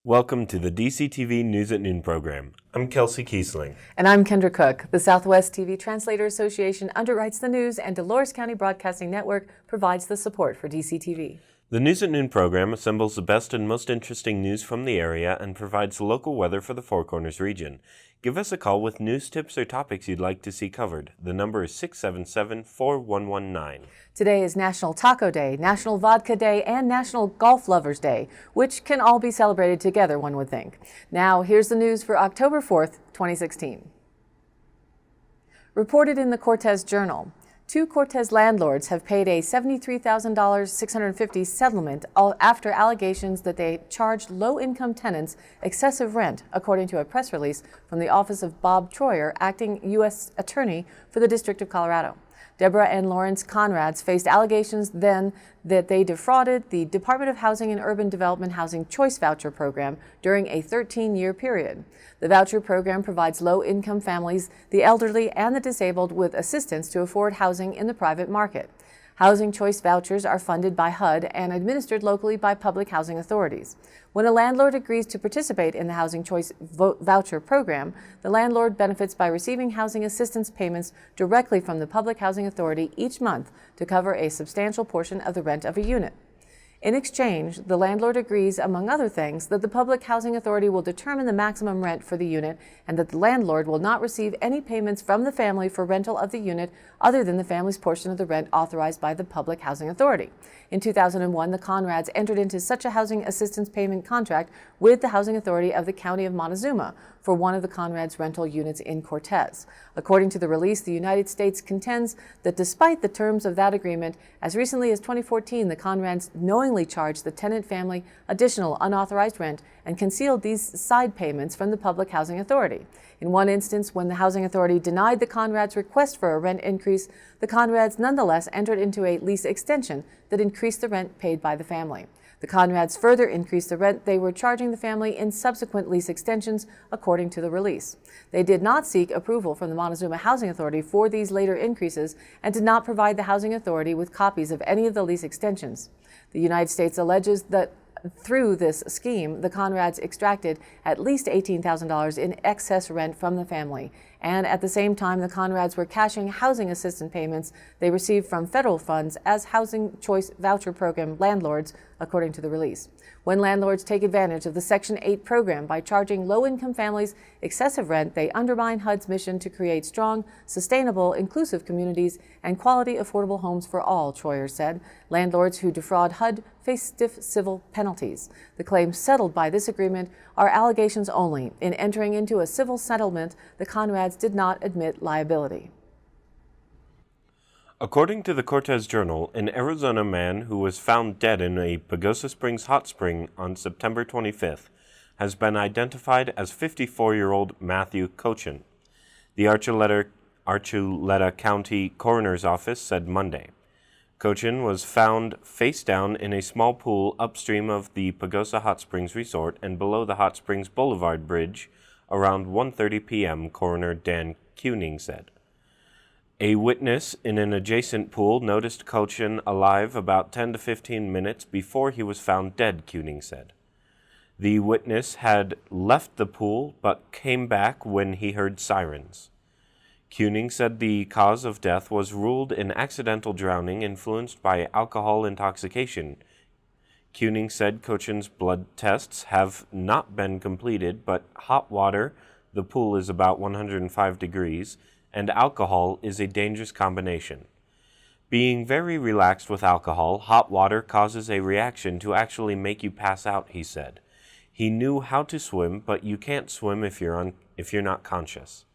Welcome to the DCTV News at Noon program. I'm Kelsey Kiesling. And I'm Kendra Cook. The Southwest TV Translator Association underwrites the news, and Dolores County Broadcasting Network provides the support for DCTV. The News at Noon program assembles the best and most interesting news from the area and provides local weather for the Four Corners region. Give us a call with news tips or topics you'd like to see covered. The number is 677-4119. Today is National Taco Day, National Vodka Day, and National Golf Lovers Day, which can all be celebrated together, one would think. Now, here's the news for October 4th, 2016. Reported in the Cortez Journal, 2 Cortez landlords have paid a $73,650 settlement after allegations that they charged low-income tenants excessive rent, according to a press release from the office of Bob Troyer, acting U.S. Attorney for the District of Colorado. Deborah and Lawrence Conrads faced allegations then that they defrauded the Department of Housing and Urban Development Housing Choice Voucher Program during a 13-year period. The voucher program provides low-income families, the elderly, and the disabled with assistance to afford housing in the private market. Housing choice vouchers are funded by HUD and administered locally by public housing authorities. When a landlord agrees to participate in the Housing Choice Voucher program, the landlord benefits by receiving housing assistance payments directly from the Public Housing Authority each month to cover a substantial portion of the rent of a unit. In exchange, the landlord agrees, among other things, that the Public Housing Authority will determine the maximum rent for the unit and that the landlord will not receive any payments from the family for rental of the unit other than the family's portion of the rent authorized by the Public Housing Authority. In 2001, the Conrads entered into such a housing assistance payment contract with the Housing Authority of the County of Montezuma for one of the Conrads' rental units in Cortez. According to the release, the United States contends that despite the terms of that agreement, as recently as 2014, the Conrads knowingly charged the tenant family additional unauthorized rent and concealed these side payments from the Public Housing Authority. In one instance, when the Housing Authority denied the Conrads' request for a rent increase, the Conrads nonetheless entered into a lease extension that increased the rent paid by the family. The Conrads further increased the rent they were charging the family in subsequent lease extensions, according to the release. They did not seek approval from the Montezuma Housing Authority for these later increases and did not provide the Housing Authority with copies of any of the lease extensions. The United States alleges that through this scheme, the Conrads extracted at least $18,000 in excess rent from the family, and at the same time, the Conrads were cashing housing assistance payments they received from federal funds as Housing Choice Voucher Program landlords, according to the release. When landlords take advantage of the Section 8 program by charging low-income families excessive rent, they undermine HUD's mission to create strong, sustainable, inclusive communities and quality, affordable homes for all, Troyer said. Landlords who defraud HUD face stiff civil penalties. The claims settled by this agreement are allegations only. In entering into a civil settlement, the Conrads did not admit liability. According to the Cortez Journal, an Arizona man who was found dead in a Pagosa Springs hot spring on September 25th has been identified as 54-year-old Matthew Cochin. The Archuleta County Coroner's Office said Monday. Cochin was found face down in a small pool upstream of the Pagosa Hot Springs Resort and below the Hot Springs Boulevard Bridge around 1:30 p.m., Coroner Dan Kuning said. A witness in an adjacent pool noticed Cochin alive about 10 to 15 minutes before he was found dead, Kuning said. The witness had left the pool but came back when he heard sirens. Kuning said the cause of death was ruled an accidental drowning influenced by alcohol intoxication. Kuning said Cochin's blood tests have not been completed, but hot water, the pool is about 105 degrees, and alcohol is a dangerous combination. Being very relaxed with alcohol, hot water causes a reaction to actually make you pass out, he said. He knew how to swim, but you can't swim if you're not conscious.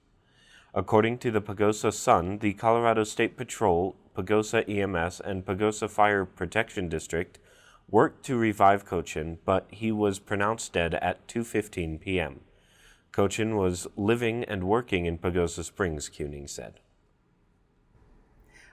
According to the Pagosa Sun, the Colorado State Patrol, Pagosa EMS, and Pagosa Fire Protection District worked to revive Cochin, but he was pronounced dead at 2:15 p.m. Cochin was living and working in Pagosa Springs, Kuning said.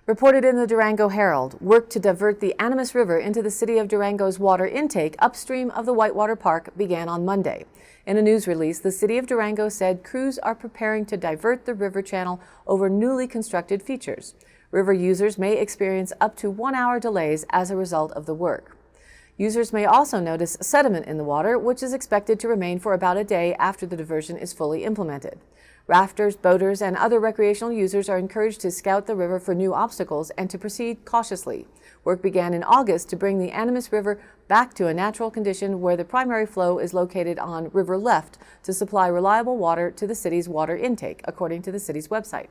Reported in the Durango Herald, work to divert the Animas River into the city of Durango's water intake upstream of the Whitewater Park began on Monday. In a news release, the city of Durango said crews are preparing to divert the river channel over newly constructed features. River users may experience up to 1-hour delays as a result of the work. Users may also notice sediment in the water, which is expected to remain for about a day after the diversion is fully implemented. Rafters, boaters, and other recreational users are encouraged to scout the river for new obstacles and to proceed cautiously. Work began in August to bring the Animas River back to a natural condition where the primary flow is located on river left to supply reliable water to the city's water intake, according to the city's website.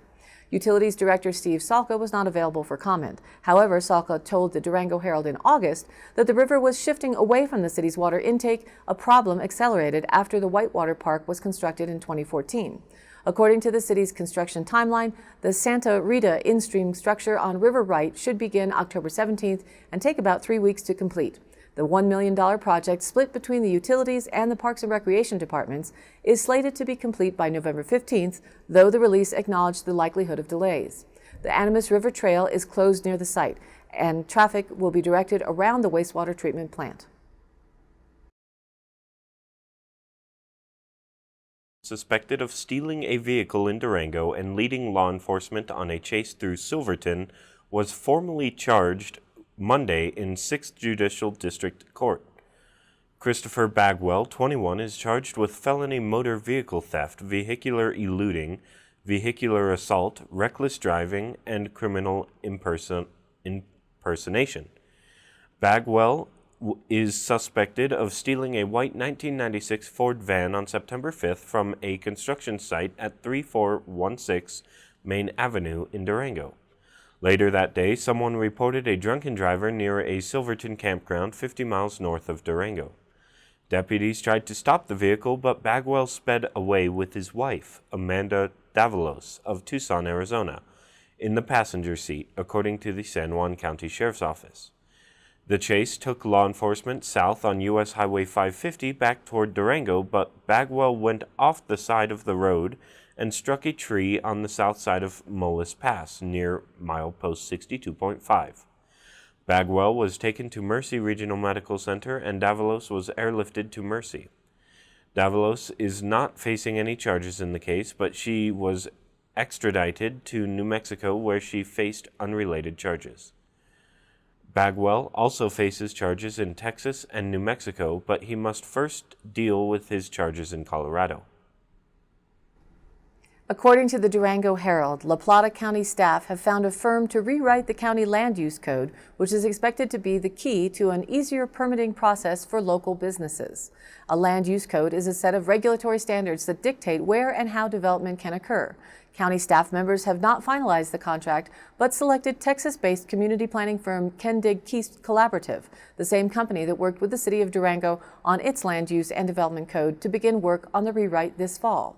Utilities Director Steve Salka was not available for comment. However, Salka told the Durango Herald in August that the river was shifting away from the city's water intake, a problem accelerated after the Whitewater Park was constructed in 2014. According to the city's construction timeline, the Santa Rita in-stream structure on River Right should begin October 17th and take about 3 weeks to complete. The $1 million project, split between the utilities and the Parks and Recreation departments, is slated to be complete by November 15th, though the release acknowledged the likelihood of delays. The Animas River Trail is closed near the site, and traffic will be directed around the wastewater treatment plant. Suspected of stealing a vehicle in Durango and leading law enforcement on a chase through Silverton, was formally charged Monday in 6th Judicial District Court. Christopher Bagwell, 21, is charged with felony motor vehicle theft, vehicular eluding, vehicular assault, reckless driving, and criminal impersonation. Bagwell is suspected of stealing a white 1996 Ford van on September 5th from a construction site at 3416 Main Avenue in Durango. Later that day, someone reported a drunken driver near a Silverton campground 50 miles north of Durango. Deputies tried to stop the vehicle, but Bagwell sped away with his wife, Amanda Davalos of Tucson, Arizona, in the passenger seat, according to the San Juan County Sheriff's Office. The chase took law enforcement south on U.S. Highway 550 back toward Durango, but Bagwell went off the side of the road and struck a tree on the south side of Mullis Pass near milepost 62.5. Bagwell was taken to Mercy Regional Medical Center and Davalos was airlifted to Mercy. Davalos is not facing any charges in the case, but she was extradited to New Mexico where she faced unrelated charges. Bagwell also faces charges in Texas and New Mexico, but he must first deal with his charges in Colorado. According to the Durango Herald, LaPlatt County staff have found a firm to rewrite the county land use code, which is expected to be the key to an easier permitting process for local businesses. A land use code is a set of regulatory standards that dictate where and how development can occur. County staff members have not finalized the contract, but selected Texas-based community planning firm Kendig Keast Collaborative, the same company that worked with the city of Durango on its land use and development code, to begin work on the rewrite this fall.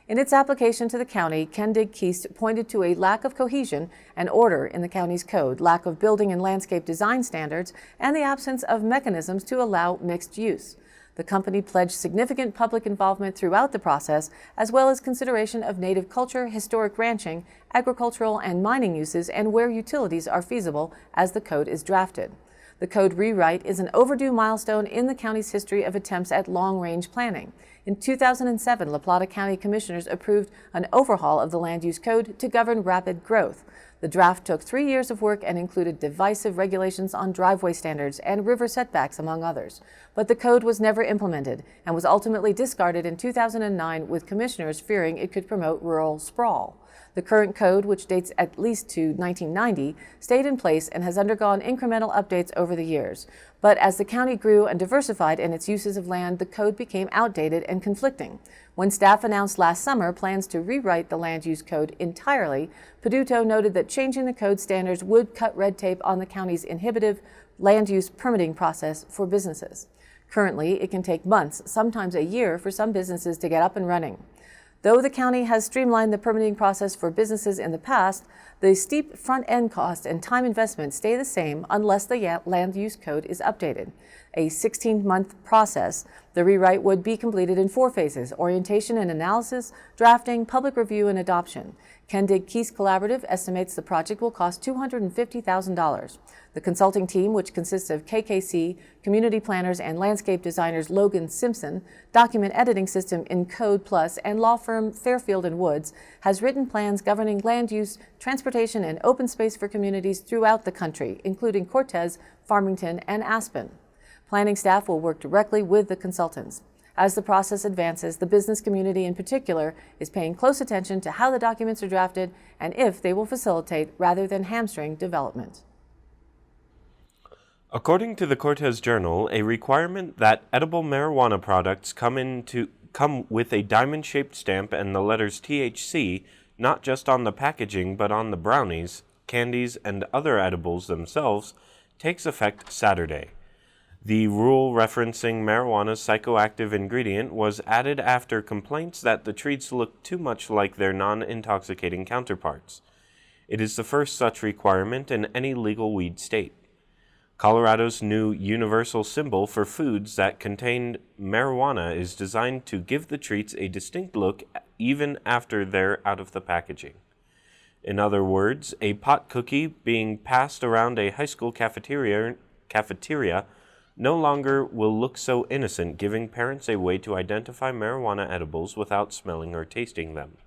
In its application to the county, Kendig Keast pointed to a lack of cohesion and order in the county's code, lack of building and landscape design standards, and the absence of mechanisms to allow mixed use. The company pledged significant public involvement throughout the process, as well as consideration of native culture, historic ranching, agricultural and mining uses, and where utilities are feasible as the code is drafted. The code rewrite is an overdue milestone in the county's history of attempts at long-range planning. In 2007, LaPlatt County Commissioners approved an overhaul of the land use code to govern rapid growth. The draft took 3 years of work and included divisive regulations on driveway standards and river setbacks, among others. But the code was never implemented and was ultimately discarded in 2009, with commissioners fearing it could promote rural sprawl. The current code, which dates at least to 1990, stayed in place and has undergone incremental updates over the years. But as the county grew and diversified in its uses of land, the code became outdated and conflicting. When staff announced last summer plans to rewrite the land use code entirely, Peduto noted that changing the code standards would cut red tape on the county's inhibitive land use permitting process for businesses. Currently, it can take months, sometimes a year, for some businesses to get up and running. Though the county has streamlined the permitting process for businesses in the past, the steep front-end cost and time investment stay the same unless the land use code is updated. A 16-month process, the rewrite would be completed in 4 phases: orientation and analysis, drafting, public review, and adoption. Kendig Keast Collaborative estimates the project will cost $250,000. The consulting team, which consists of KKC, community planners, and landscape designers Logan Simpson, document editing system Encode Plus, and law firm Fairfield & Woods, has written plans governing land use, transportation, and open space for communities throughout the country, including Cortez, Farmington, and Aspen. Planning staff will work directly with the consultants. As the process advances, the business community in particular is paying close attention to how the documents are drafted and if they will facilitate rather than hamstring development. According to the Cortez Journal, a requirement that edible marijuana products come with a diamond-shaped stamp and the letters THC, not just on the packaging but on the brownies, candies, and other edibles themselves, takes effect Saturday. The rule referencing marijuana's psychoactive ingredient was added after complaints that the treats looked too much like their non-intoxicating counterparts. It is the first such requirement in any legal weed state. Colorado's new universal symbol for foods that contain marijuana is designed to give the treats a distinct look even after they're out of the packaging. In other words, a pot cookie being passed around a high school cafeteria no longer will look so innocent, giving parents a way to identify marijuana edibles without smelling or tasting them.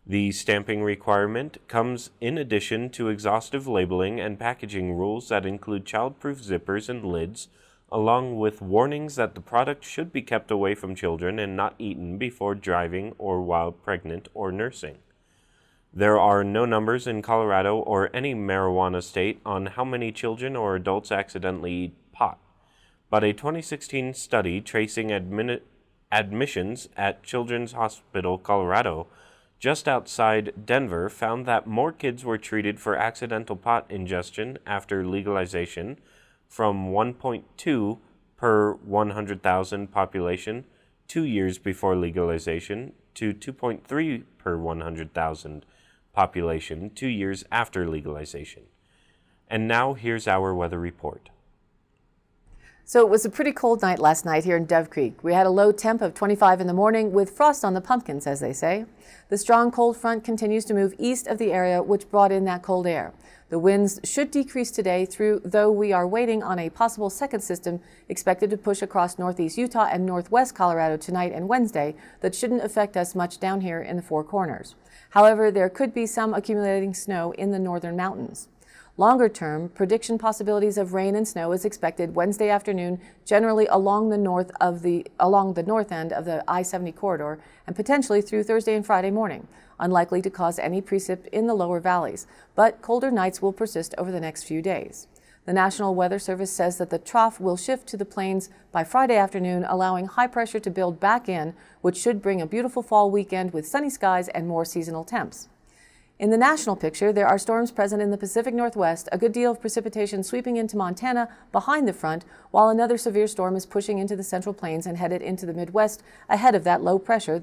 The stamping requirement comes in addition to exhaustive labeling and packaging rules that include child-proof zippers and lids, along with warnings that the product should be kept away from children and not eaten before driving or while pregnant or nursing. There are no numbers in Colorado or any marijuana state on how many children or adults accidentally eat pot, but a 2016 study tracing admissions at Children's Hospital Colorado just outside Denver found that more kids were treated for accidental pot ingestion after legalization, from 1.2 per 100,000 population 2 years before legalization to 2.3 per 100,000 population 2 years after legalization. And now here's our weather report. So it was a pretty cold night last night here in Dove Creek. We had a low temp of 25 in the morning with frost on the pumpkins, as they say. The strong cold front continues to move east of the area, which brought in that cold air. The winds should decrease today, though we are waiting on a possible second system expected to push across northeast Utah and northwest Colorado tonight and Wednesday that shouldn't affect us much down here in the Four Corners. However, there could be some accumulating snow in the northern mountains. Longer term, prediction possibilities of rain and snow is expected Wednesday afternoon, generally along the north end of the I-70 corridor, and potentially through Thursday and Friday morning. Unlikely to cause any precip in the lower valleys, but colder nights will persist over the next few days. The National Weather Service says that the trough will shift to the plains by Friday afternoon, allowing high pressure to build back in, which should bring a beautiful fall weekend with sunny skies and more seasonal temps. In the national picture, there are storms present in the Pacific Northwest, a good deal of precipitation sweeping into Montana behind the front, while another severe storm is pushing into the Central Plains and headed into the Midwest ahead of that low pressure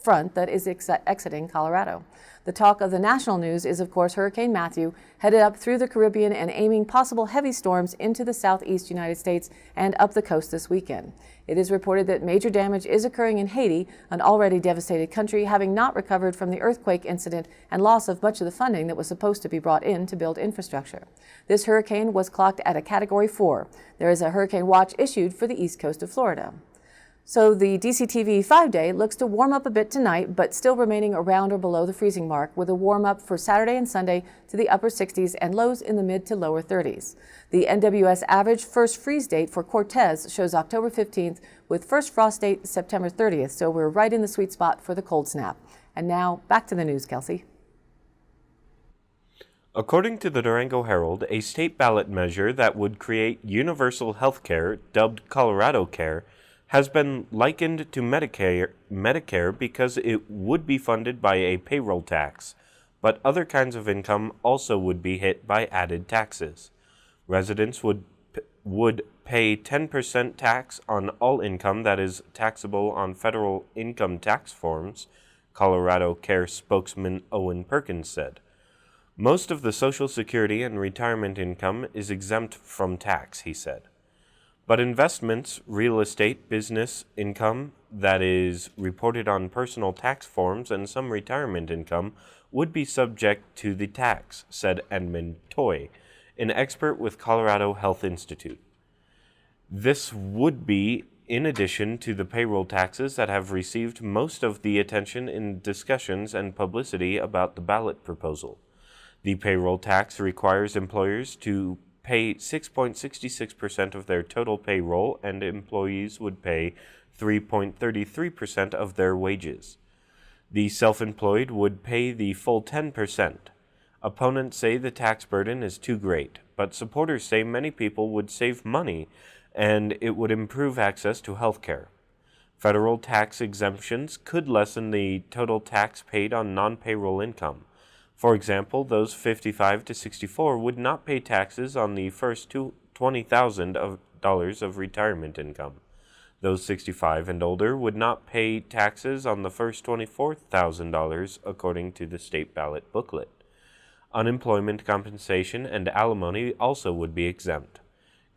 front that is exiting Colorado. The talk of the national news is, of course, Hurricane Matthew, headed up through the Caribbean and aiming possible heavy storms into the southeast United States and up the coast this weekend. It is reported that major damage is occurring in Haiti, an already devastated country, having not recovered from the earthquake incident and loss of much of the funding that was supposed to be brought in to build infrastructure. This hurricane was clocked at a Category 4. There is a hurricane watch issued for the east coast of Florida. So the DCTV 5-day looks to warm up a bit tonight, but still remaining around or below the freezing mark, with a warm up for Saturday and Sunday to the upper 60s and lows in the mid to lower 30s. The NWS average first freeze date for Cortez shows October 15th, with first frost date September 30th, so we're right in the sweet spot for the cold snap. And now back to the news, Kelsey. According to the Durango Herald, a state ballot measure that would create universal health care, dubbed Colorado Care, has been likened to Medicare because it would be funded by a payroll tax, but other kinds of income also would be hit by added taxes. Residents would pay 10% tax on all income that is taxable on federal income tax forms, Colorado Care spokesman Owen Perkins said. Most of the Social Security and retirement income is exempt from tax, he said. But investments, real estate, business income that is reported on personal tax forms, and some retirement income would be subject to the tax, said Edmund Toy, an expert with Colorado Health Institute. This would be in addition to the payroll taxes that have received most of the attention in discussions and publicity about the ballot proposal. The payroll tax requires employers to pay 6.66% of their total payroll, and employees would pay 3.33% of their wages. The self-employed would pay the full 10%. Opponents say the tax burden is too great, but supporters say many people would save money and it would improve access to health care. Federal tax exemptions could lessen the total tax paid on non-payroll income. For example, those 55 to 64 would not pay taxes on the first $20,000 of retirement income. Those 65 and older would not pay taxes on the first $24,000, according to the state ballot booklet. Unemployment compensation and alimony also would be exempt.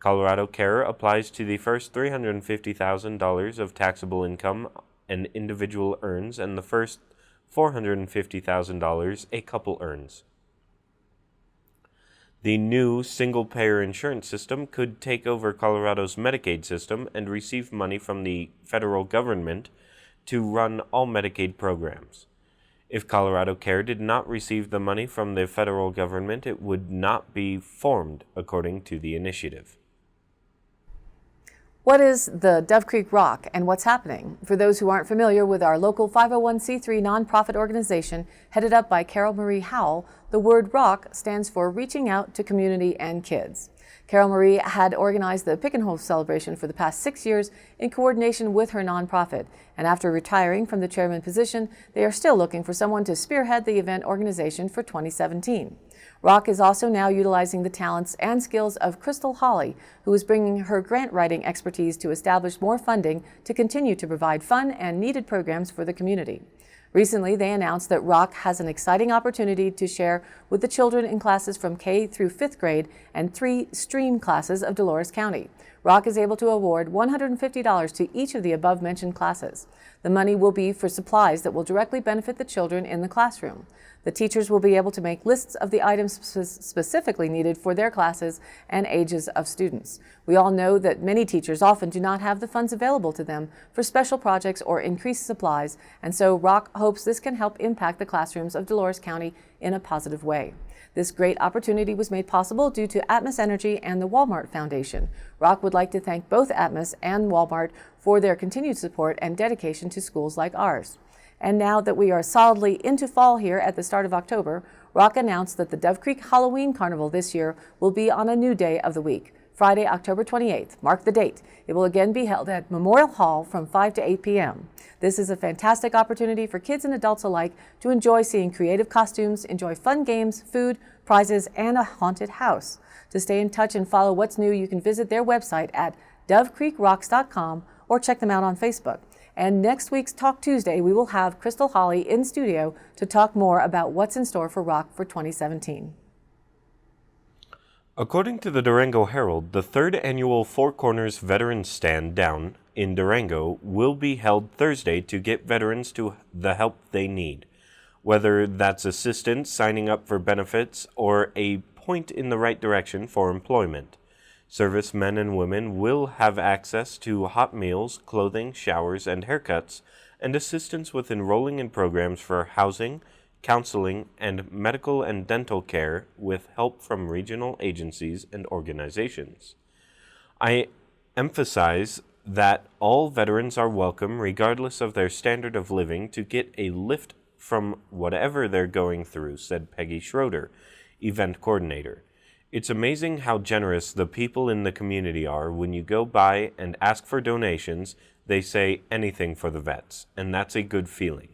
Colorado Care applies to the first $350,000 of taxable income an individual earns and the first $450,000 a couple earns. The new single-payer insurance system could take over Colorado's Medicaid system and receive money from the federal government to run all Medicaid programs. If Colorado Care did not receive the money from the federal government, it would not be formed, according to the initiative. What is the Dove Creek R.O.C.K. and what's happening? For those who aren't familiar with our local 501c3 nonprofit organization headed up by Carol Marie Howell, the word R.O.C.K. stands for Reaching Out to Community and Kids. Carol Marie had organized the Pick and Hole celebration for the past 6 years in coordination with her nonprofit, and after retiring from the chairman position, they are still looking for someone to spearhead the event organization for 2017. R.O.C.K. is also now utilizing the talents and skills of Crystal Hawley, who is bringing her grant writing expertise to establish more funding to continue to provide fun and needed programs for the community. Recently, they announced that R.O.C.K. has an exciting opportunity to share with the children in classes from K through 5th grade and 3 STREAM classes of Dolores County. R.O.C.K. is able to award $150 to each of the above-mentioned classes. The money will be for supplies that will directly benefit the children in the classroom. The teachers will be able to make lists of the items specifically needed for their classes and ages of students. We all know that many teachers often do not have the funds available to them for special projects or increased supplies, and so R.O.C.K. hopes this can help impact the classrooms of Dolores County in a positive way. This great opportunity was made possible due to Atmos Energy and the Walmart Foundation. R.O.C.K. would like to thank both Atmos and Walmart for their continued support and dedication to schools like ours. And now that we are solidly into fall here at the start of October, R.O.C.K. announced that the Dove Creek Halloween Carnival this year will be on a new day of the week, Friday, October 28th. Mark the date. It will again be held at Memorial Hall from 5 to 8 p.m. This is a fantastic opportunity for kids and adults alike to enjoy seeing creative costumes, enjoy fun games, food, prizes, and a haunted house. To stay in touch and follow what's new, you can visit their website at dovecreekrocks.com or check them out on Facebook. And next week's Talk Tuesday, we will have Crystal Hawley in studio to talk more about what's in store for R.O.C.K. for 2017. According to the Durango Herald, the 3rd annual Four Corners Veterans Stand Down in Durango will be held Thursday to get veterans to the help they need, whether that's assistance, signing up for benefits, or a point in the right direction for employment. Servicemen and women will have access to hot meals, clothing, showers, and haircuts, and assistance with enrolling in programs for housing, counseling, and medical and dental care with help from regional agencies and organizations. I emphasize that all veterans are welcome regardless of their standard of living to get a lift from whatever they're going through, said Peggy Schroeder, event coordinator. It's amazing how generous the people in the community are. When you go by and ask for donations, they say anything for the vets, and that's a good feeling.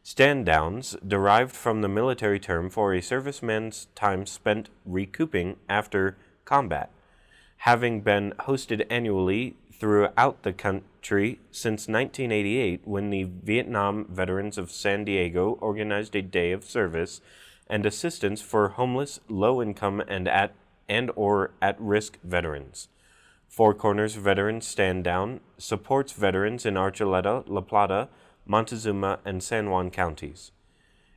Stand-downs, derived from the military term for a serviceman's time spent recouping after combat, having been hosted annually throughout the country since 1988 when the Vietnam Veterans of San Diego organized a day of service and assistance for homeless, low-income, and or at-risk veterans. Four Corners Veterans Stand Down supports veterans in Archuleta, La Plata, Montezuma, and San Juan counties.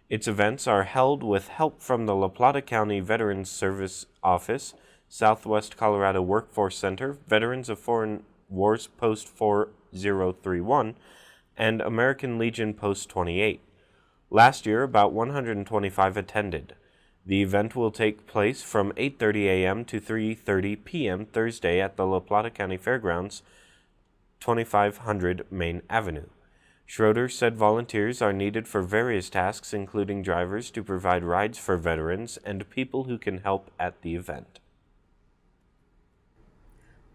Its events are held with help from the La Plata County Veterans Service Office, Southwest Colorado Workforce Center, Veterans of Foreign Wars Post 4031, and American Legion Post 28. Last year, about 125 attended. The event will take place from 8:30 a.m. to 3:30 p.m. Thursday at the LaPlatt County Fairgrounds, 2500 Main Avenue. Schroeder said volunteers are needed for various tasks, including drivers to provide rides for veterans and people who can help at the event.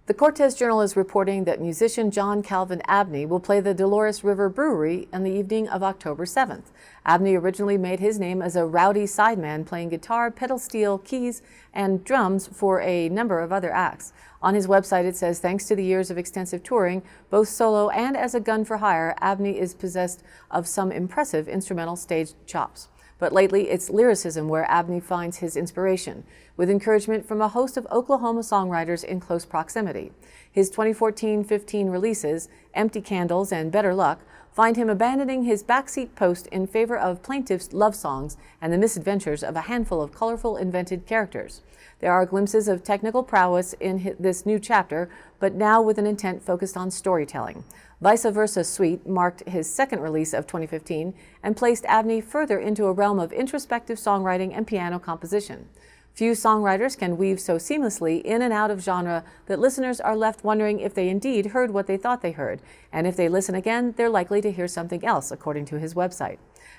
The Cortez Journal is reporting that musician John Calvin Abney will play the Dolores River Brewery on the evening of October 7th. Abney originally made his name as a rowdy sideman playing guitar, pedal steel, keys, and drums for a number of other acts. On his website it says, thanks to the years of extensive touring, both solo and as a gun for hire, Abney is possessed of some impressive instrumental stage chops. But lately, it's lyricism where Abney finds his inspiration, with encouragement from a host of Oklahoma songwriters in close proximity. His 2014-15 releases, Empty Candles and Better Luck, find him abandoning his backseat post in favor of plaintiff's love songs and the misadventures of a handful of colorful, invented characters. There are glimpses of technical prowess in this new chapter, but now with an intent focused on storytelling. Vice Versa Suite marked his second release of 2015 and placed Abney further into a realm of introspective songwriting and piano composition. Few songwriters can weave so seamlessly in and out of genre that listeners are left wondering if they indeed heard what they thought they heard, and if they listen again, they're likely to hear something else, according to his website.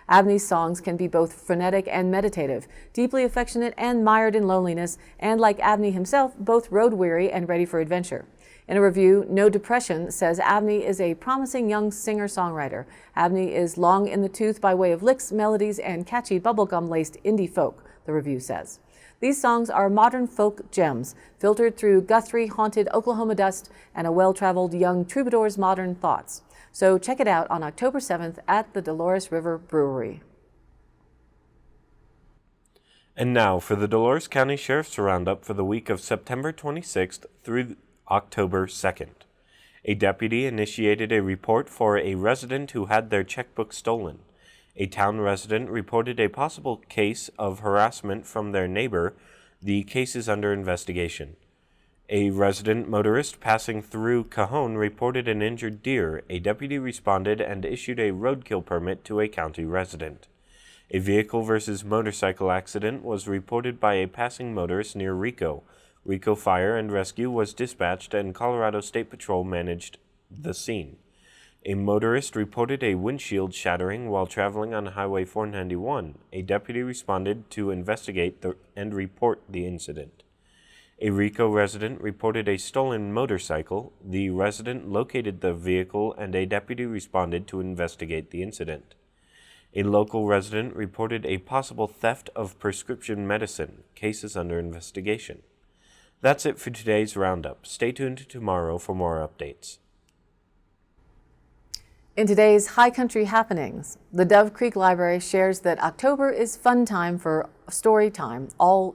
Abney's songs can be both frenetic and meditative, deeply affectionate and mired in loneliness, and like Abney himself, both road-weary and ready for adventure. In a review, No Depression says Abney is a promising young singer-songwriter. Abney is long in the tooth by way of licks, melodies, and catchy bubblegum-laced indie folk, the review says. These songs are modern folk gems, filtered through Guthrie-haunted Oklahoma dust and a well-traveled young troubadour's modern thoughts. So check it out on October 7th at the Dolores River Brewery. And now for the Dolores County Sheriff's Roundup for the week of September 26th through October 2nd. A deputy initiated a report for a resident who had their checkbook stolen. A town resident reported a possible case of harassment from their neighbor. The case is under investigation. A resident motorist passing through Cajon reported an injured deer. A deputy responded and issued a roadkill permit to a county resident. A vehicle versus motorcycle accident was reported by a passing motorist near Rico. Rico Fire and Rescue was dispatched and Colorado State Patrol managed the scene. A motorist reported a windshield shattering while traveling on Highway 491. A deputy responded to investigate and report the incident. A Rico resident reported a stolen motorcycle. The resident located the vehicle and a deputy responded to investigate the incident. A local resident reported a possible theft of prescription medicine. Case is under investigation. That's it for today's Roundup. Stay tuned tomorrow for more updates. In today's High Country happenings, the Dove Creek Library shares that October is fun time for story time. All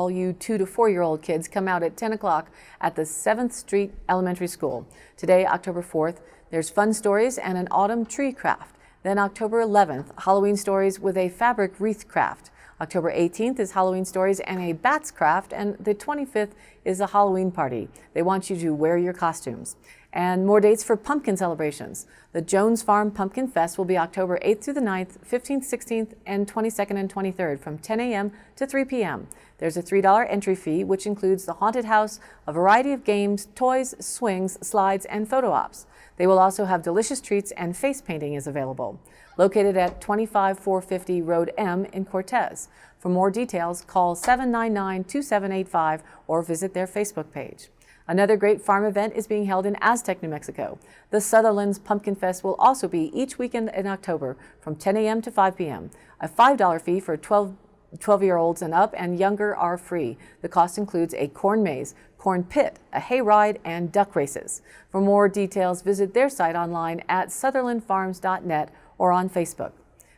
you 2 to 4-year-old kids come out at 10 o'clock at the 7th Street Elementary School. Today, October 4th, there's fun stories and an autumn tree craft. Then October 11th, Halloween stories with a fabric wreath craft. October 18th is Halloween stories and a bats craft, and the 25th is a Halloween party. They want you to wear your costumes. And more dates for pumpkin celebrations. The Jones Farm Pumpkin Fest will be October 8th through the 9th, 15th, 16th, and 22nd and 23rd from 10 a.m. to 3 p.m. There's a $3 entry fee, which includes the haunted house, a variety of games, toys, swings, slides, and photo ops. They will also have delicious treats, and face painting is available. Located at 25450 Road M in Cortez. For more details, call 799-2785 or visit their Facebook page. Another great farm event is being held in Aztec, New Mexico. The Sutherland's Pumpkin Fest will also be each weekend in October from 10 a.m. to 5 p.m. A $5 fee for 12-year-olds and up and younger are free. The cost includes a corn maze, corn pit, a hay ride, and duck races. For more details, visit their site online at sutherlandfarms.net or on Facebook.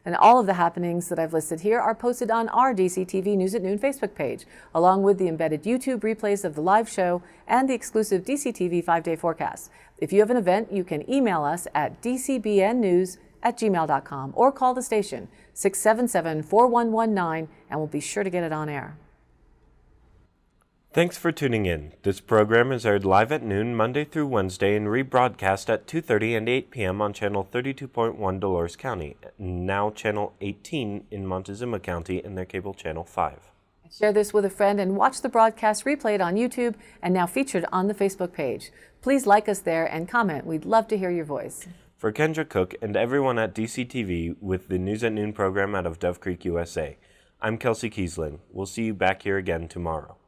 And all of the happenings that I've listed here are posted on our DCTV News at Noon Facebook page, along with the embedded YouTube replays of the live show and the exclusive DCTV 5-day forecast. If you have an event, you can email us at dcbnnews@gmail.com or call the station 677-4119 and we'll be sure to get it on air. Thanks for tuning in. This program is aired live at noon Monday through Wednesday and rebroadcast at 2:30 and 8 p.m. on Channel 32.1 Dolores County, now Channel 18 in Montezuma County and their cable Channel 5. Share this with a friend and watch the broadcast replayed on YouTube and now featured on the Facebook page. Please like us there and comment. We'd love to hear your voice. For Kendra Cook and everyone at DCTV with the News at Noon program out of Dove Creek, USA, I'm Kelsey Kiesling. We'll see you back here again tomorrow.